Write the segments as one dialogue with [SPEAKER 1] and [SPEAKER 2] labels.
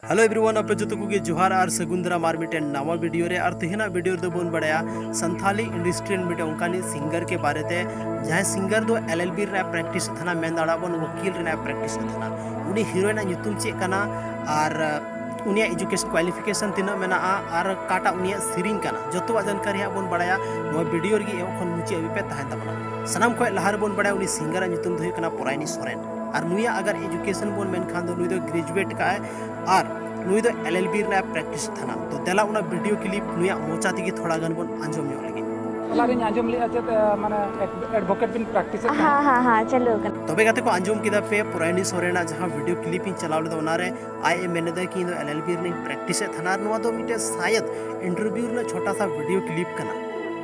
[SPEAKER 1] Hello everyone आपे जो को जोहार और सगुंदरा मार मिटे नवा वीडियो रे और तेहना वीडियो दो बोन बड़ाया संथाली इंडस्ट्री मिटे उनकानी सिंगर के बारे ते जहां सिंगर दो एलएलबी रे प्रैक्टिस थाना मेन दाड़ा बन वकील रे प्रैक्टिस थाना उनी हीरोइन ᱧᱩᱛᱩᱢ ᱪᱮᱫ ᱠᱟᱱᱟ और उनिया एजुकेशन क्वालिफिकेशन तीना मेना और काटा उनिया सिरिंग काना जतो जानकारी हा बोन बड़ाया नो वीडियो रे एखन मुचे अबि पे तहन तबना सनाम खय लहार बोन बड़ाया उनी सिंगर ᱧᱩᱛᱩᱢ दो कना पोरायनी सोरेन और नुया अगर एजुकेशन बोन मेन खान दो नुई दो ग्रेजुएट का है और नुई दो एलएलबी रे प्रैक्टिस थाना तो देला उना वीडियो क्लिप नुया मोचा तिगी थोड़ा गन बोन आंजम ᱧᱚᱜ लगी
[SPEAKER 2] लारिन आंजम ले अचत माने एडवोकेट बिन प्रैक्टिस
[SPEAKER 3] हां चलो
[SPEAKER 1] तबे गाते को आंजम किदा पे पुरानी सोरेना जहां वीडियो क्लिप इन चलाव ले उनारे आई ए मेने दे कि एलएलबी रे प्रैक्टिस थाना नुआ दो मिटे शायद इंटरव्यू रे छोटा सा वीडियो क्लिप कना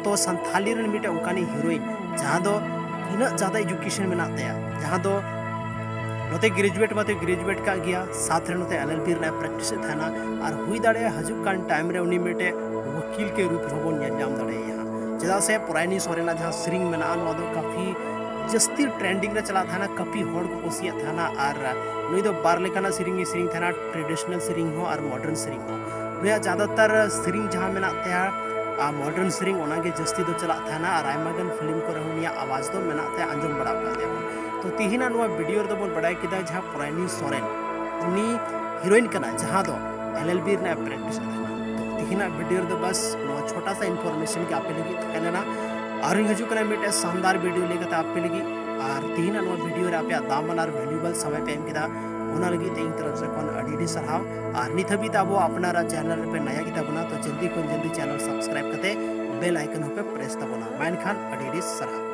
[SPEAKER 1] तो संथाली रे मिटे उनकानी हीरोइन जहां दो इना ज्यादा एजुकेशन में नाते जहां दो नोते ग्रेजुएट बाते ग्रेजुएट का गया साथ रे नोते एलएलबी रे प्रैक्टिस थाना और हुई दाड़े हजुक कान टाइम रे उनी मिटे वकील के रूप रे बोन नाम दाड़े यहां जदा से पुरानी सोरेना जहां सिरिंग में ना दो काफी जस्ती ट्रेंडिंग रे चला थाना काफी होड़ को कुसिया थाना और नुई दो बार लेकाना सिरिंग थाना ट्रेडिशनल सिरिंग हो और मॉडर्न सिरिंग हो नुया ज्यादातर सिरिंग जहां में नाते मॉडर्न सिरिंग ओनागे जस्ती दो चला थाना और आयमागन फिल्म को रहनिया आवाज दो में नाते आंजम बड़ा का तो तिहिना नुआ वीडियो दो बोन बड़ाय किदा जहां पुरानी सोरेन उनी हीरोइन कना जहां दो एलएलबी रे प्रैक्टिस थाना तो तिहिना वीडियो दो बस नो छोटा सा इंफॉर्मेशन के आपे लगी कहना और हजू कना मिटे शानदार वीडियो लेके आपे लगी और तिहिना नो वीडियो रे आपे दामन और वैल्यूएबल समय पे एम किदा ओना लगी ते इन तरफ से कोन अडीडी सराव और नित हबी ताबो अपना चैनल पे नया किता बना तो जल्दी चैनल सब्सक्राइब करते बेल आइकन पे प्रेस तबना मैन खान अडीडी सराव।